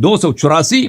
284,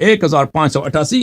1588।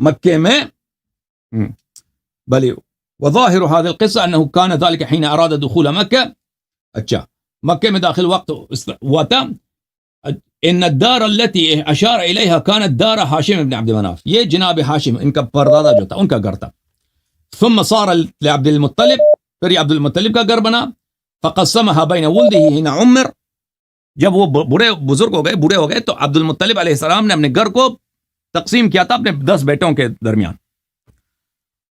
مکے میں بلی وظاہر هذه القصة انه كان ذلك حين اراد دخول مکہ. اچھا مکے میں داخل وقت ہوا تھا. ان الدار التي اشار اليها كانت دار ہاشم بن عبد مناف, یہ جناب ہاشم ان کا پردادا جو تھا ان کا گھر تھا. ثم صار لعبد المطلب, پھر یہ عبد المطلب کا گھر بنا. فقسمها بين ولده حين عمر, جب وہ بوڑھے بزرگ ہو گئے, بوڑھے ہو گئے, تو عبد المطلب علیہ السلام نے اپنے گھر کو تقسیم کیا تھا اپنے 10 بیٹوں کے درمیان.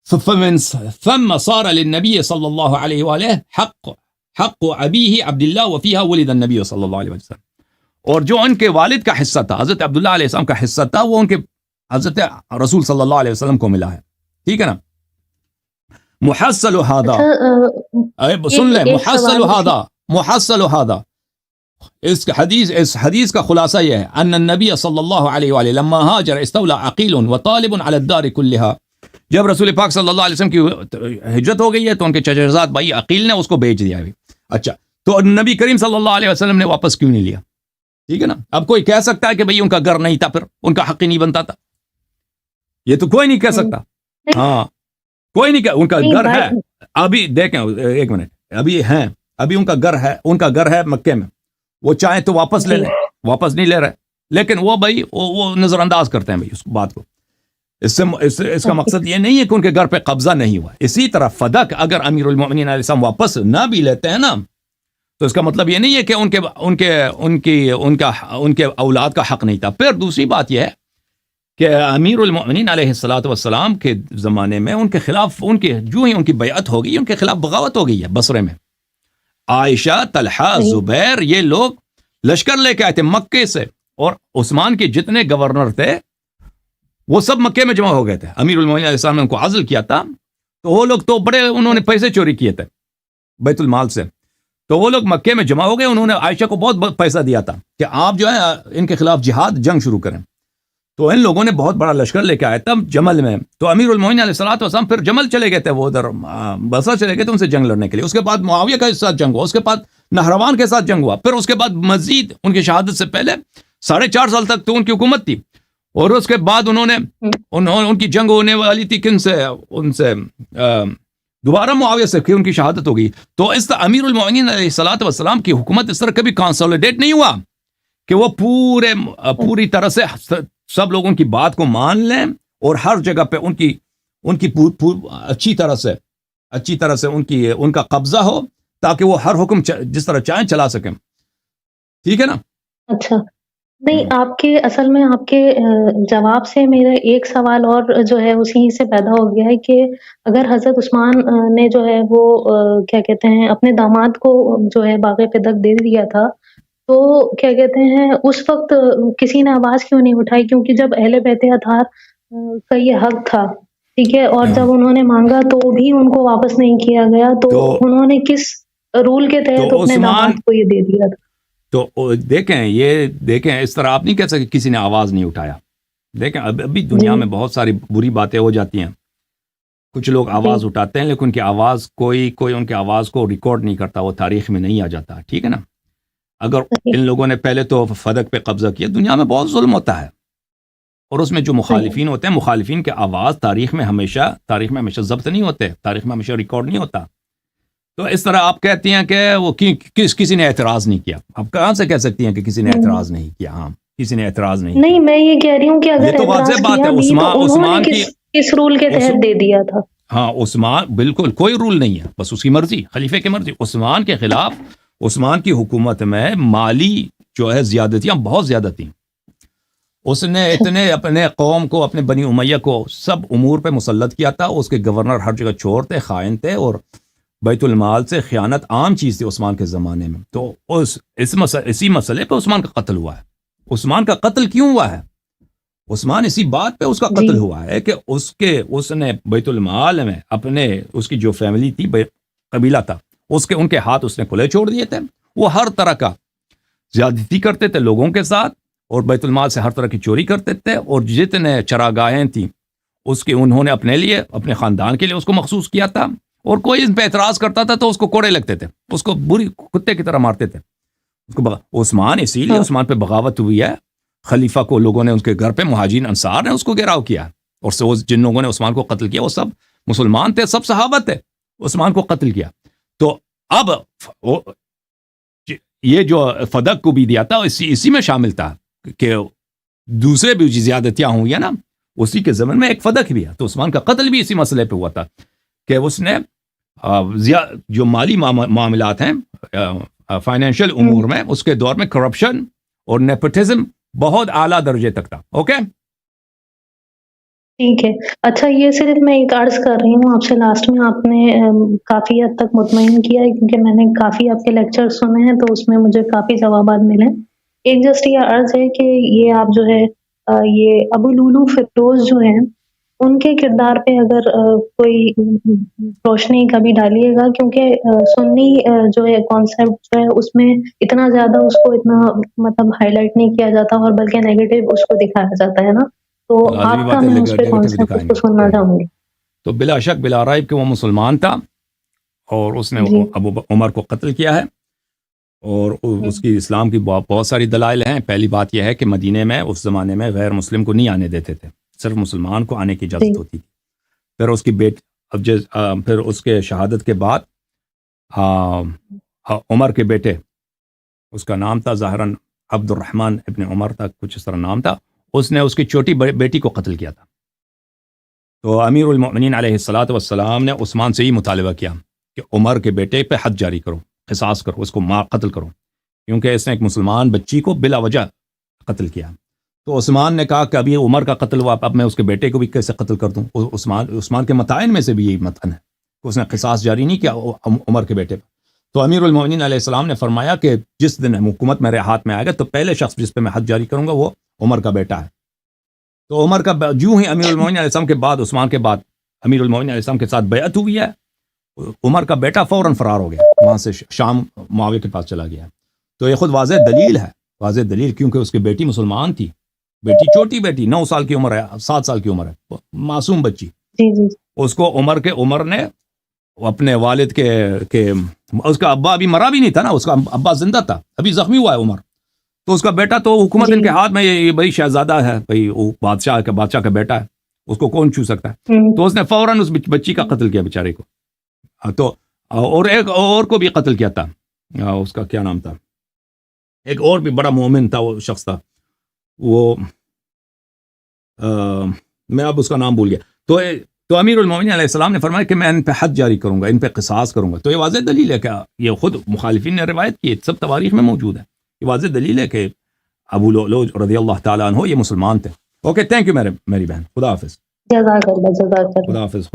ثم صار للنبي صلی اللہ علیہ وآلہ حق ابیہ عبد اللہ وفیہا ولد النبی صلی اللہ علیہ وسلم, اور جو ان کے والد کا حصہ تھا, حضرت عبداللہ علیہ السلام کا حصہ تھا, وہ ان کے حضرت رسول صلی اللہ علیہ وسلم کو ملا ہے. ٹھیک ہے نا. محصل هذا, سن لیں, محصل هذا اس حدیث کا خلاصہ یہ ہے ان النبی صلی اللہ علیہ وآلہ لما هاجر استولى عقیل وطالب على الدار كلها. جب رسول پاک صلی اللہ علیہ وسلم کی ہجرت ہو گئی ہے تو ان کے چچرزاد بھائی عقیل نے اس کو بیچ دیا ہے. اچھا تو نبی کریم صلی اللہ علیہ وسلم نے واپس کیوں نہیں لیا؟ ٹھیک ہے نا. اب کوئی کہہ سکتا ہے کہ بھئی ان کا گھر نہیں تھا, پھر ان کا حق ہی نہیں بنتا تھا؟ یہ تو کوئی نہیں کہہ سکتا. ہاں کوئی نہیں کہ ان کا گھر ہے. ابھی دیکھیں ایک منٹ, ابھی ان کا گھر ہے مکے میں, وہ چاہیں تو واپس لے لیں, واپس نہیں لے رہے, لیکن وہ بھائی وہ نظر انداز کرتے ہیں بھائی اس بات کو. اس کا مقصد یہ نہیں ہے کہ ان کے گھر پہ قبضہ نہیں ہوا. اسی طرح فدق اگر امیر المؤمنین علیہ السلام واپس نہ بھی لیتے ہیں نا, تو اس کا مطلب یہ نہیں ہے کہ ان کے اولاد کا حق نہیں تھا. پھر دوسری بات یہ ہے کہ امیر المؤمنین علیہ الصلوۃ والسلام کے زمانے میں ان کے خلاف جو ہی ان کی بیعت ہو گئی, ان کے خلاف بغاوت ہو گئی ہے بصرے میں. عائشہ, طلحہ, زبیر, یہ لوگ لشکر لے کے آئے تھے مکے سے, اور عثمان کے جتنے گورنر تھے وہ سب مکے میں جمع ہو گئے تھے. امیر المؤمنین علیہ السلام نے ان کو عزل کیا تھا, تو وہ لوگ تو بڑے, انہوں نے پیسے چوری کیے تھے بیت المال سے, تو وہ لوگ مکے میں جمع ہو گئے. انہوں نے عائشہ کو بہت پیسہ دیا تھا کہ آپ جو ہے ان کے خلاف جہاد جنگ شروع کریں. تو ان لوگوں نے بہت بڑا لشکر لے کے آئے تھا جمل میں. تو امیر المؤمنین علیہ الصلوۃ والسلام پھر جمل چلے گئے تھے, وہ ادھر بصرہ چلے گئے تھے ان سے جنگ لڑنے کے لیے. اس کے بعد معاویہ کے ساتھ جنگ ہوا, اس کے بعد نہروان کے ساتھ جنگ ہوا, پھر اس کے بعد مزید ان کی شہادت سے پہلے 4.5 سال تک تو ان کی حکومت تھی, اور اس کے بعد ان کی جنگ ہونے والی تھی کن سے, ان سے دوبارہ معاویہ سے, کہ ان کی شہادت ہو گئی. تو اس طرح امیر المؤمنین علیہ الصلوۃ والسلام کی حکومت اس طرح کبھی کنسولیڈیٹ نہیں ہوا کہ وہ پوری طرح سے سب لوگوں کی بات کو مان لیں, اور ہر جگہ پہ ان کی اچھی طرح سے ان کا قبضہ ہو, تاکہ وہ ہر حکم جس طرح چاہیں چلا سکیں. ٹھیک ہے نا. اچھا نہیں, اصل میں آپ کے جواب سے میرا ایک سوال اور جو ہے اسی سے پیدا ہو گیا ہے کہ اگر حضرت عثمان نے جو ہے وہ کیا کہتے ہیں اپنے داماد کو جو ہے باغ فدق دے دیا تھا, تو کیا کہتے ہیں اس وقت کسی نے آواز کیوں نہیں اٹھائی؟ کیونکہ جب اہل بیت اطہار کا یہ حق تھا, ٹھیک ہے, اور جب انہوں نے مانگا تو بھی ان کو واپس نہیں کیا گیا, تو انہوں نے کس رول کے تحت اپنے داماد کو یہ دے دیا تھا؟ تو دیکھیں اس طرح آپ نہیں کہہ سکتے کسی نے آواز نہیں اٹھایا. دیکھیں ابھی دنیا میں بہت ساری بری باتیں ہو جاتی ہیں, کچھ لوگ آواز اٹھاتے ہیں لیکن ان کی آواز کوئی ان کی آواز کو ریکارڈ نہیں کرتا, وہ تاریخ میں نہیں آ جاتا. ٹھیک ہے نا. اگر ان لوگوں نے پہلے تو فدق پہ قبضہ کیا, دنیا میں بہت ظلم ہوتا ہے, اور اس میں جو مخالفین ہوتے ہیں, مخالفین کے آواز تاریخ میں ہمیشہ ضبط نہیں ہوتے, تاریخ میں ہمیشہ ریکارڈ نہیں ہوتا. تو اس طرح آپ کہتی ہیں کہ وہ کسی نے اعتراض نہیں کیا. آپ کہاں سے کہہ سکتی ہیں کہ کسی نے اعتراض نہیں کیا؟ ہاں کسی نے اعتراض نہیں میں یہ کہہ رہی ہوں کہ اگر تو واضح بات ہے, عثمان کی کس رول کے تحت دے دیا تھا. ہاں عثمان بالکل کوئی رول نہیں ہے, بس اس کی مرضی, خلیفے کی مرضی. عثمان کے خلاف, عثمان کی حکومت میں مالی جو ہے زیادتیاں بہت زیادہ تھیں. اس نے اتنے اپنے قوم کو, اپنے بنی امیہ کو سب امور پہ مسلط کیا تھا. اس کے گورنر ہر جگہ چور تھے, خائن تھے, اور بیت المال سے خیانت عام چیز تھی عثمان کے زمانے میں. تو اسی مسئلے پہ عثمان کا قتل ہوا ہے. عثمان کا قتل کیوں ہوا ہے؟ عثمان اسی بات پہ اس کا قتل ہوا ہے کہ اس نے بیت المال میں اس کی جو فیملی تھی, قبیلہ تھا, ان کے ہاتھ اس نے کھلے چھوڑ دیے تھے. وہ ہر طرح کا زیادتی کرتے تھے لوگوں کے ساتھ, اور بیت المال سے ہر طرح کی چوری کرتے تھے, اور جتنے چراگاہیں تھیں انہوں نے اپنے لیے, اپنے خاندان کے لیے اس کو مخصوص کیا تھا. اور کوئی ان پہ اعتراض کرتا تھا تو اس کو کوڑے لگتے تھے, اس کو بری کتے کی طرح مارتے تھے. اسی لیے عثمان پہ بغاوت ہوئی ہے. خلیفہ کو لوگوں نے, ان کے گھر پہ مہاجرین انصار نے اس کو گھیراؤ کیا. اور وہ جن لوگوں نے عثمان کو قتل کیا وہ سب مسلمان تھے, سب صحابہ تھے, عثمان کو قتل کیا. تو اب یہ جو فدق کو بھی دیا تھا اسی میں شامل تھا کہ دوسرے بھی زیادتیاں ہوں گی نا, اسی کے زمن میں ایک فدق بھی ہے. تو عثمان کا قتل بھی اسی مسئلے پہ ہوا تھا کہ اس نے جو مالی معاملات ہیں فائنینشیل امور میں, اس کے دور میں کرپشن اور نیپوٹزم بہت اعلیٰ درجے تک تھا. اوکے ٹھیک ہے. اچھا یہ صرف میں ایک عرض کر رہی ہوں آپ سے, لاسٹ میں آپ نے کافی حد تک مطمئن کیا ہے کیونکہ میں نے کافی آپ کے لیکچر سنے ہیں تو اس میں مجھے کافی جوابات ملے. ایک جسٹ یہ عرض ہے کہ یہ آپ جو ہے یہ ابو لولو فیروز جو ہیں ان کے کردار پہ اگر کوئی روشنی کبھی ڈالیے گا, کیونکہ سنی جو ہے کانسیپٹ جو ہے اس میں اتنا زیادہ اس کو اتنا مطلب ہائی لائٹ نہیں کیا جاتا اور بلکہ نیگیٹو اس کو دکھایا جاتا ہے نا. تو آپ کا میں اس پہ کانسیپٹ کو سننا چاہوں گی. تو بلا شک بلا رائب کہ وہ مسلمان تھا اور اس نے ابو عمر کو قتل کیا ہے, اور اس کی اسلام کی بہت ساری دلائل ہیں. پہلی بات یہ ہے کہ مدینے میں اس زمانے میں غیر مسلم کو نہیں آنے دیتے تھے, صرف مسلمان کو آنے کی اجازت ہوتی تھی. پھر اس کی پھر اس کے شہادت کے بعد عمر کے بیٹے, اس کا نام تھا ظاہراً عبد الرحمن ابن عمر تھا, کچھ اس طرح نام تھا, اس نے اس کی چھوٹی بیٹی کو قتل کیا تھا. تو امیر المؤمنین علیہ الصلاۃ والسلام نے عثمان سے ہی مطالبہ کیا کہ عمر کے بیٹے پہ حد جاری کرو, قصاص کرو, اس کو قتل کرو, کیونکہ اس نے ایک مسلمان بچی کو بلا وجہ قتل کیا. تو عثمان نے کہا کہ ابھی عمر کا قتل ہوا, اب میں اس کے بیٹے کو بھی کیسے قتل کر دوں. عثمان کے متائن میں سے بھی یہی متن ہے کہ اس نے قصاص جاری نہیں کیا عمر کے بیٹے پہ. تو امیر المؤمنین علیہ السلام نے فرمایا کہ جس دن حکومت میرے ہاتھ میں آئے گا تو پہلے شخص جس پہ میں حد جاری کروں گا وہ عمر کا بیٹا ہے. تو عمر کا جو ہی امیر المؤمنین علیہ السلام کے بعد, عثمان کے بعد امیر المؤمنین علیہ السلام کے ساتھ بیعت ہوئی ہے, عمر کا بیٹا فوراً فرار ہو گیا, وہاں سے شام معاویہ کے پاس چلا گیا. تو یہ خود واضح دلیل ہے, واضح دلیل, کیونکہ اس کی بیٹی مسلمان تھی, بیٹی چھوٹی بیٹی 9 سال کی عمر ہے, 7 سال کی عمر ہے, معصوم بچی. اس کو عمر نے اپنے والد کے اس کا ابا ابھی مرا بھی نہیں تھا نا, اس کا ابا زندہ تھا, ابھی زخمی ہوا ہے عمر. تو اس کا بیٹا تو حکومت ان کے ہاتھ میں, یہ بھائی شہزادہ ہے, بھائی بادشاہ کا بیٹا ہے, اس کو کون چھو سکتا ہے. تو اس نے فوراً اس بچی کا قتل کیا بیچارے کو. تو اور ایک اور کو بھی قتل کیا تھا, اس کا کیا نام تھا, ایک اور بھی بڑا مومن تھا وہ شخص تھا, وہ میں اب اس کا نام بھول گیا. تو امیر المومنین علیہ السلام نے فرمایا کہ میں ان پہ حد جاری کروں گا, ان پہ قصاص کروں گا. تو یہ واضح دلیل ہے کہ یہ خود مخالفین نے روایت کی, سب تواریخ میں موجود ہے. یہ واضح دلیل ہے کہ ابو لؤلؤ رضی اللہ تعالیٰ عنہ یہ مسلمان تھے. اوکے, تھینک یو میری بہن, خدا حافظ. جزاک اللہ. خدا حافظ.